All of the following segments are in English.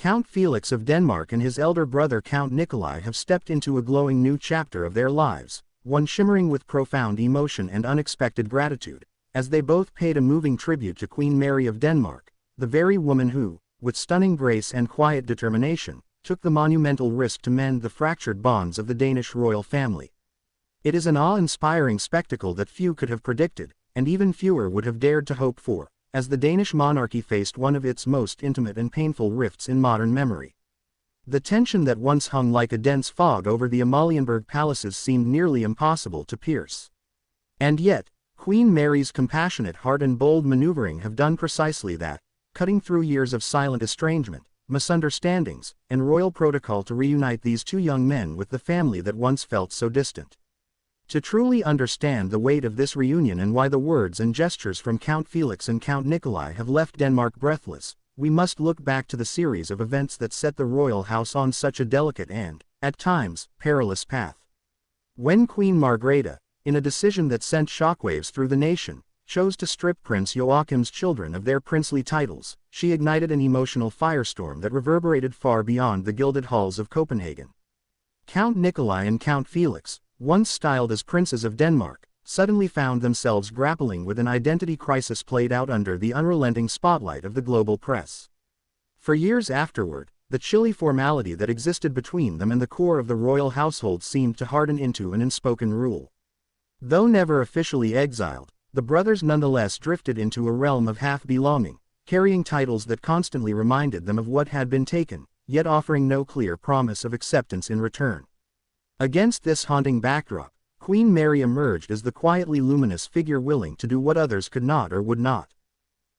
Count Felix of Denmark and his elder brother Count Nikolai have stepped into a glowing new chapter of their lives, one shimmering with profound emotion and unexpected gratitude, as they both paid a moving tribute to Queen Mary of Denmark, the very woman who, with stunning grace and quiet determination, took the monumental risk to mend the fractured bonds of the Danish royal family. It is an awe-inspiring spectacle that few could have predicted, and even fewer would have dared to hope for, as the Danish monarchy faced one of its most intimate and painful rifts in modern memory. The tension that once hung like a dense fog over the Amalienborg palaces seemed nearly impossible to pierce. And yet, Queen Mary's compassionate heart and bold maneuvering have done precisely that, cutting through years of silent estrangement, misunderstandings, and royal protocol to reunite these two young men with the family that once felt so distant. To truly understand the weight of this reunion and why the words and gestures from Count Felix and Count Nikolai have left Denmark breathless, we must look back to the series of events that set the royal house on such a delicate and, at times, perilous path. When Queen Margrethe, in a decision that sent shockwaves through the nation, chose to strip Prince Joachim's children of their princely titles, she ignited an emotional firestorm that reverberated far beyond the gilded halls of Copenhagen. Count Nikolai and Count Felix, once styled as princes of Denmark, suddenly found themselves grappling with an identity crisis played out under the unrelenting spotlight of the global press. For years afterward, the chilly formality that existed between them and the core of the royal household seemed to harden into an unspoken rule. Though never officially exiled, the brothers nonetheless drifted into a realm of half-belonging, carrying titles that constantly reminded them of what had been taken, yet offering no clear promise of acceptance in return. Against this haunting backdrop, Queen Mary emerged as the quietly luminous figure willing to do what others could not or would not.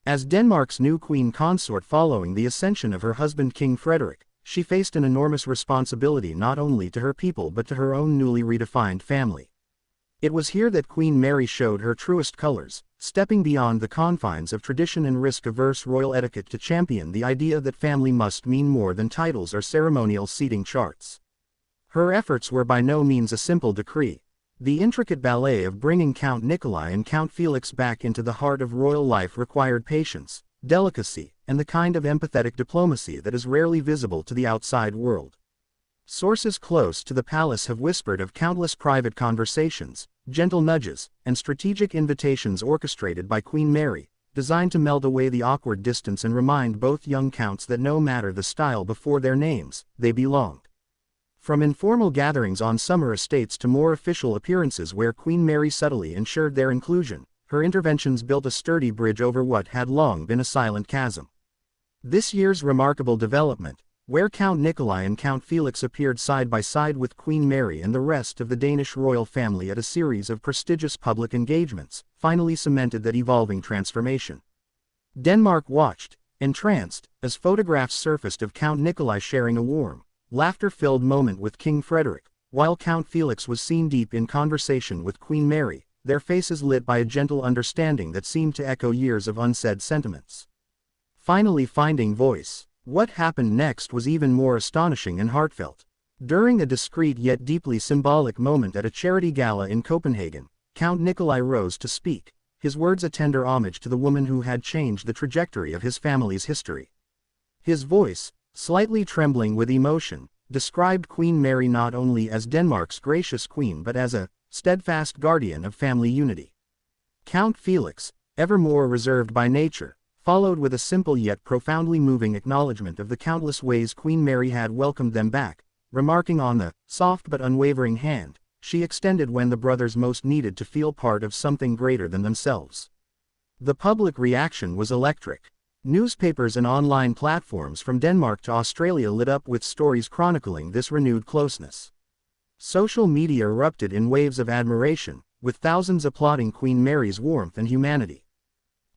As Denmark's new queen consort following the ascension of her husband King Frederik, she faced an enormous responsibility not only to her people but to her own newly redefined family. It was here that Queen Mary showed her truest colors, stepping beyond the confines of tradition and risk-averse royal etiquette to champion the idea that family must mean more than titles or ceremonial seating charts. Her efforts were by no means a simple decree. The intricate ballet of bringing Count Nikolai and Count Felix back into the heart of royal life required patience, delicacy, and the kind of empathetic diplomacy that is rarely visible to the outside world. Sources close to the palace have whispered of countless private conversations, gentle nudges, and strategic invitations orchestrated by Queen Mary, designed to melt away the awkward distance and remind both young counts that no matter the style before their names, they belonged. From informal gatherings on summer estates to more official appearances where Queen Mary subtly ensured their inclusion, her interventions built a sturdy bridge over what had long been a silent chasm. This year's remarkable development, where Count Nikolai and Count Felix appeared side by side with Queen Mary and the rest of the Danish royal family at a series of prestigious public engagements, finally cemented that evolving transformation. Denmark watched, entranced, as photographs surfaced of Count Nikolai sharing a warm, laughter-filled moment with King Frederik, while Count Felix was seen deep in conversation with Queen Mary, their faces lit by a gentle understanding that seemed to echo years of unsaid sentiments. Finally finding voice, what happened next was even more astonishing and heartfelt. During a discreet yet deeply symbolic moment at a charity gala in Copenhagen, Count Nikolai rose to speak, his words a tender homage to the woman who had changed the trajectory of his family's history. His voice, slightly trembling with emotion, described Queen Mary not only as Denmark's gracious queen but as a steadfast guardian of family unity. Count Felix, ever more reserved by nature, followed with a simple yet profoundly moving acknowledgement of the countless ways Queen Mary had welcomed them back, remarking on the soft but unwavering hand she extended when the brothers most needed to feel part of something greater than themselves. The public reaction was electric. Newspapers and online platforms from Denmark to Australia lit up with stories chronicling this renewed closeness. Social media erupted in waves of admiration, with thousands applauding Queen Mary's warmth and humanity.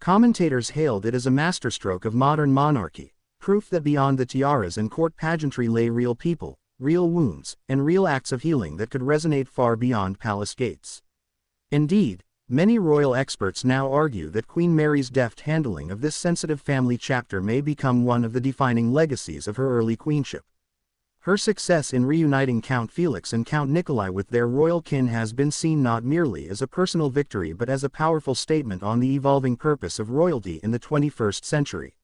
Commentators hailed it as a masterstroke of modern monarchy, proof that beyond the tiaras and court pageantry lay real people, real wounds, and real acts of healing that could resonate far beyond palace gates. Indeed, many royal experts now argue that Queen Mary's deft handling of this sensitive family chapter may become one of the defining legacies of her early queenship. Her success in reuniting Count Felix and Count Nikolai with their royal kin has been seen not merely as a personal victory but as a powerful statement on the evolving purpose of royalty in the 21st century.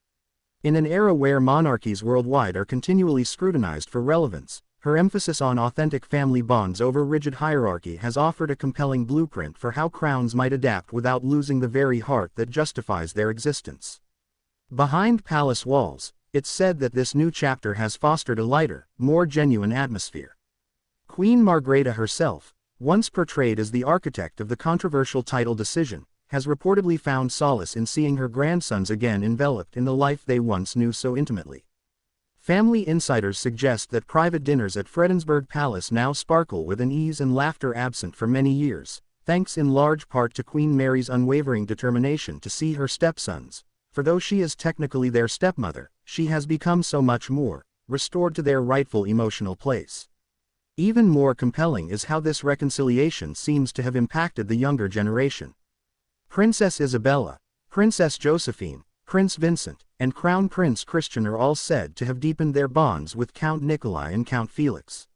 In an era where monarchies worldwide are continually scrutinized for relevance, her emphasis on authentic family bonds over rigid hierarchy has offered a compelling blueprint for how crowns might adapt without losing the very heart that justifies their existence. Behind palace walls, it's said that this new chapter has fostered a lighter, more genuine atmosphere. Queen Margrethe herself, once portrayed as the architect of the controversial title decision, has reportedly found solace in seeing her grandsons again enveloped in the life they once knew so intimately. Family insiders suggest that private dinners at Fredensborg Palace now sparkle with an ease and laughter absent for many years, thanks in large part to Queen Mary's unwavering determination to see her stepsons, for though she is technically their stepmother, she has become so much more, restored to their rightful emotional place. Even more compelling is how this reconciliation seems to have impacted the younger generation. Princess Isabella, Princess Josephine, Prince Vincent, and Crown Prince Christian are all said to have deepened their bonds with Count Nikolai and Count Felix.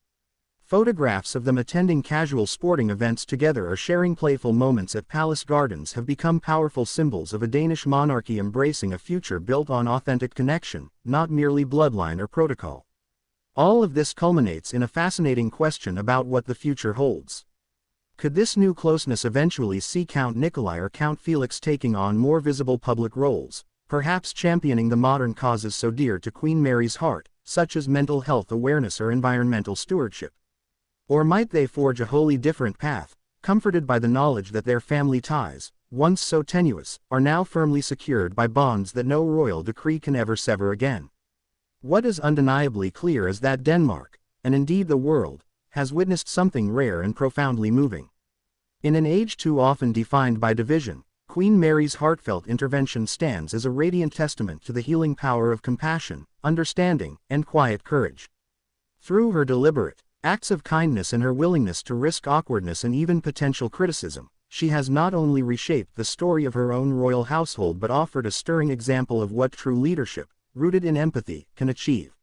Photographs of them attending casual sporting events together or sharing playful moments at palace gardens have become powerful symbols of a Danish monarchy embracing a future built on authentic connection, not merely bloodline or protocol. All of this culminates in a fascinating question about what the future holds. Could this new closeness eventually see Count Nikolai or Count Felix taking on more visible public roles, perhaps championing the modern causes so dear to Queen Mary's heart, such as mental health awareness or environmental stewardship? Or might they forge a wholly different path, comforted by the knowledge that their family ties, once so tenuous, are now firmly secured by bonds that no royal decree can ever sever again? What is undeniably clear is that Denmark, and indeed the world, has witnessed something rare and profoundly moving. In an age too often defined by division, Queen Mary's heartfelt intervention stands as a radiant testament to the healing power of compassion, understanding, and quiet courage. Through her deliberate acts of kindness and her willingness to risk awkwardness and even potential criticism, she has not only reshaped the story of her own royal household but offered a stirring example of what true leadership, rooted in empathy, can achieve.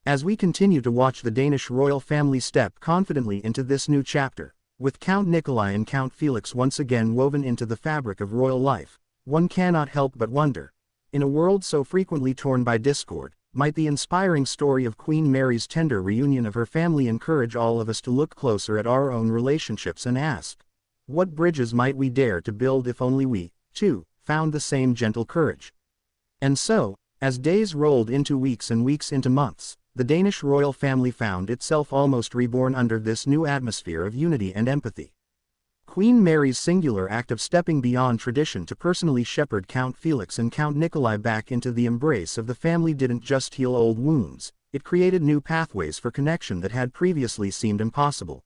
As we continue to watch the Danish royal family step confidently into this new chapter, with Count Nikolai and Count Felix once again woven into the fabric of royal life, one cannot help but wonder, in a world so frequently torn by discord, might the inspiring story of Queen Mary's tender reunion of her family encourage all of us to look closer at our own relationships and ask, what bridges might we dare to build if only we, too, found the same gentle courage? And so, as days rolled into weeks and weeks into months, the Danish royal family found itself almost reborn under this new atmosphere of unity and empathy. Queen Mary's singular act of stepping beyond tradition to personally shepherd Count Felix and Count Nikolai back into the embrace of the family didn't just heal old wounds, it created new pathways for connection that had previously seemed impossible.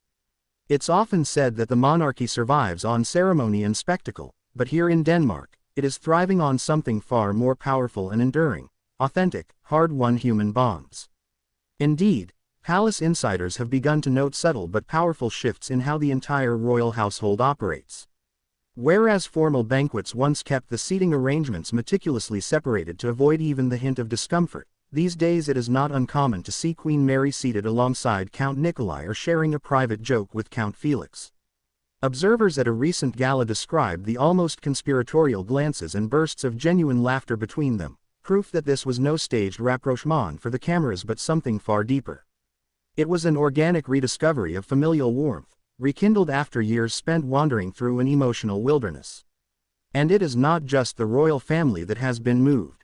It's often said that the monarchy survives on ceremony and spectacle, but here in Denmark, it is thriving on something far more powerful and enduring: authentic, hard-won human bonds. Indeed, palace insiders have begun to note subtle but powerful shifts in how the entire royal household operates. Whereas formal banquets once kept the seating arrangements meticulously separated to avoid even the hint of discomfort, these days it is not uncommon to see Queen Mary seated alongside Count Nikolai or sharing a private joke with Count Felix. Observers at a recent gala described the almost conspiratorial glances and bursts of genuine laughter between them, proof that this was no staged rapprochement for the cameras but something far deeper. It was an organic rediscovery of familial warmth, rekindled after years spent wandering through an emotional wilderness. And it is not just the royal family that has been moved.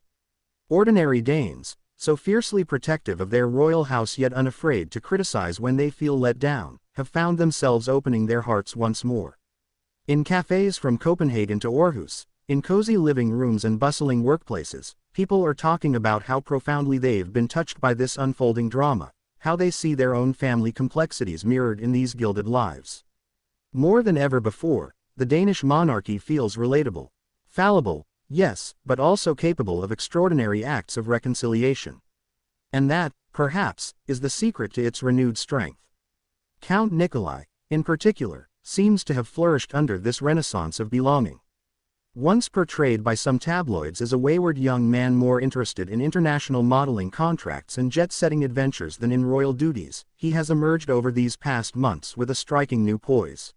Ordinary Danes, so fiercely protective of their royal house yet unafraid to criticize when they feel let down, have found themselves opening their hearts once more. In cafes from Copenhagen to Aarhus, in cozy living rooms and bustling workplaces, people are talking about how profoundly they've been touched by this unfolding drama, how they see their own family complexities mirrored in these gilded lives. More than ever before, the Danish monarchy feels relatable, fallible, yes, but also capable of extraordinary acts of reconciliation. And that, perhaps, is the secret to its renewed strength. Count Nikolai, in particular, seems to have flourished under this renaissance of belonging. Once portrayed by some tabloids as a wayward young man more interested in international modeling contracts and jet-setting adventures than in royal duties, he has emerged over these past months with a striking new poise.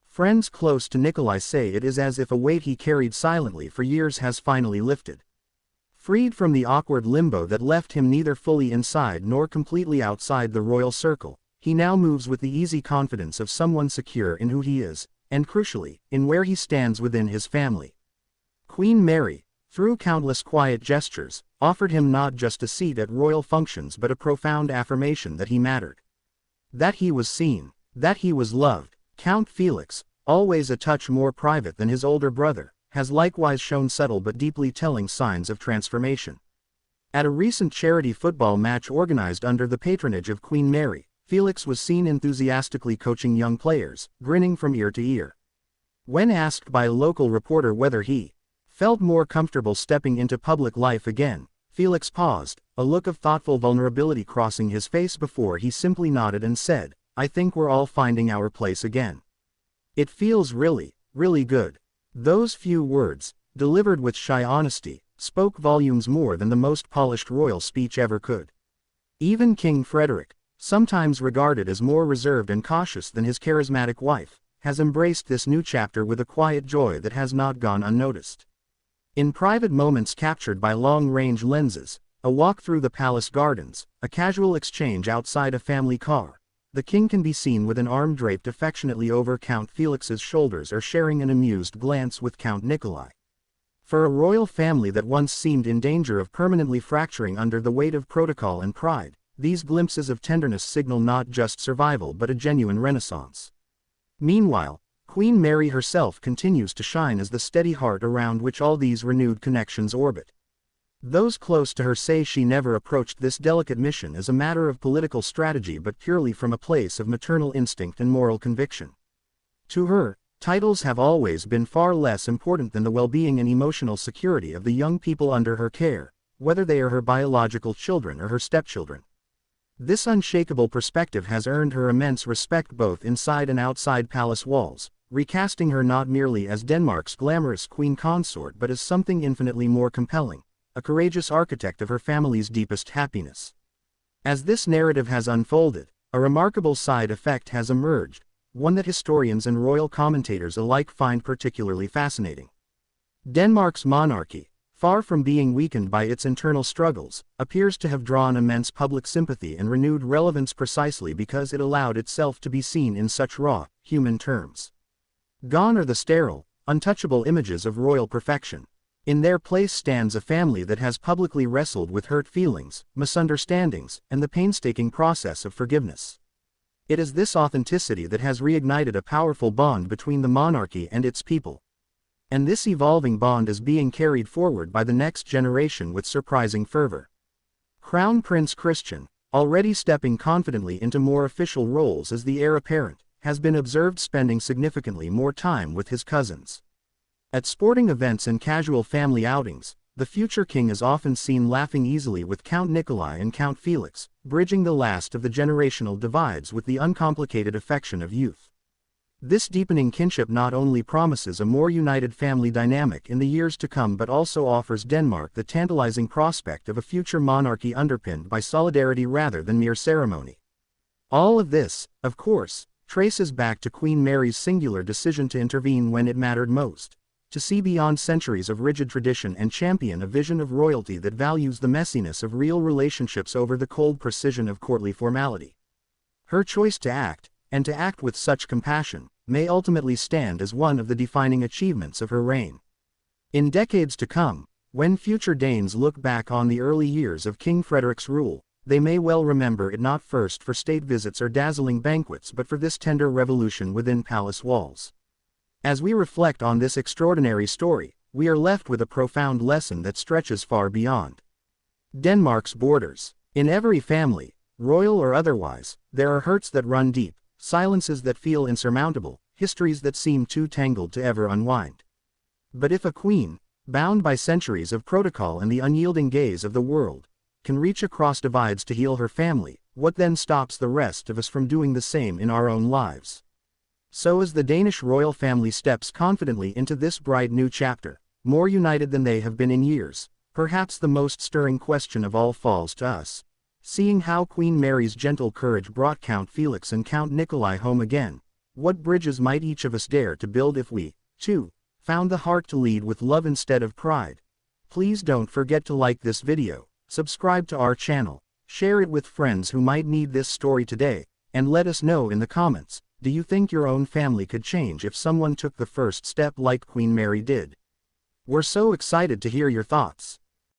Friends close to Nikolai say it is as if a weight he carried silently for years has finally lifted. Freed from the awkward limbo that left him neither fully inside nor completely outside the royal circle, he now moves with the easy confidence of someone secure in who he is, and crucially, in where he stands within his family. Queen Mary, through countless quiet gestures, offered him not just a seat at royal functions but a profound affirmation that he mattered. That he was seen, that he was loved. Count Felix, always a touch more private than his older brother, has likewise shown subtle but deeply telling signs of transformation. At a recent charity football match organized under the patronage of Queen Mary, Felix was seen enthusiastically coaching young players, grinning from ear to ear. When asked by a local reporter whether he felt more comfortable stepping into public life again, Felix paused, a look of thoughtful vulnerability crossing his face before he simply nodded and said, "I think we're all finding our place again. It feels really, really good." Those few words, delivered with shy honesty, spoke volumes more than the most polished royal speech ever could. Even King Frederick, sometimes regarded as more reserved and cautious than his charismatic wife, has embraced this new chapter with a quiet joy that has not gone unnoticed. In private moments captured by long-range lenses, a walk through the palace gardens, a casual exchange outside a family car, the king can be seen with an arm draped affectionately over Count Felix's shoulders or sharing an amused glance with Count Nikolai. For a royal family that once seemed in danger of permanently fracturing under the weight of protocol and pride, these glimpses of tenderness signal not just survival but a genuine renaissance. Meanwhile, Queen Mary herself continues to shine as the steady heart around which all these renewed connections orbit. Those close to her say she never approached this delicate mission as a matter of political strategy but purely from a place of maternal instinct and moral conviction. To her, titles have always been far less important than the well-being and emotional security of the young people under her care, whether they are her biological children or her stepchildren. This unshakable perspective has earned her immense respect both inside and outside palace walls, recasting her not merely as Denmark's glamorous queen consort but as something infinitely more compelling, a courageous architect of her family's deepest happiness. As this narrative has unfolded, a remarkable side effect has emerged, one that historians and royal commentators alike find particularly fascinating. Denmark's monarchy, far from being weakened by its internal struggles, appears to have drawn immense public sympathy and renewed relevance precisely because it allowed itself to be seen in such raw, human terms. Gone are the sterile, untouchable images of royal perfection. In their place stands a family that has publicly wrestled with hurt feelings, misunderstandings, and the painstaking process of forgiveness. It is this authenticity that has reignited a powerful bond between the monarchy and its people. And this evolving bond is being carried forward by the next generation with surprising fervor. Crown Prince Christian, already stepping confidently into more official roles as the heir apparent, has been observed spending significantly more time with his cousins. At sporting events and casual family outings, the future king is often seen laughing easily with Count Nikolai and Count Felix, bridging the last of the generational divides with the uncomplicated affection of youth. This deepening kinship not only promises a more united family dynamic in the years to come but also offers Denmark the tantalizing prospect of a future monarchy underpinned by solidarity rather than mere ceremony. All of this, of course, traces back to Queen Mary's singular decision to intervene when it mattered most, to see beyond centuries of rigid tradition and champion a vision of royalty that values the messiness of real relationships over the cold precision of courtly formality. Her choice to act, and to act with such compassion, may ultimately stand as one of the defining achievements of her reign. In decades to come, when future Danes look back on the early years of King Frederick's rule, they may well remember it not first for state visits or dazzling banquets but for this tender revolution within palace walls. As we reflect on this extraordinary story, we are left with a profound lesson that stretches far beyond Denmark's borders. In every family, royal or otherwise, there are hurts that run deep, silences that feel insurmountable, histories that seem too tangled to ever unwind. But if a queen, bound by centuries of protocol and the unyielding gaze of the world, can reach across divides to heal her family, what then stops the rest of us from doing the same in our own lives? So as the Danish royal family steps confidently into this bright new chapter, more united than they have been in years, perhaps the most stirring question of all falls to us. Seeing how Queen Mary's gentle courage brought Count Felix and Count Nikolai home again, what bridges might each of us dare to build if we, too, found the heart to lead with love instead of pride? Please don't forget to like this video, subscribe to our channel, share it with friends who might need this story today, and let us know in the comments, do you think your own family could change if someone took the first step like Queen Mary did? We're so excited to hear your thoughts.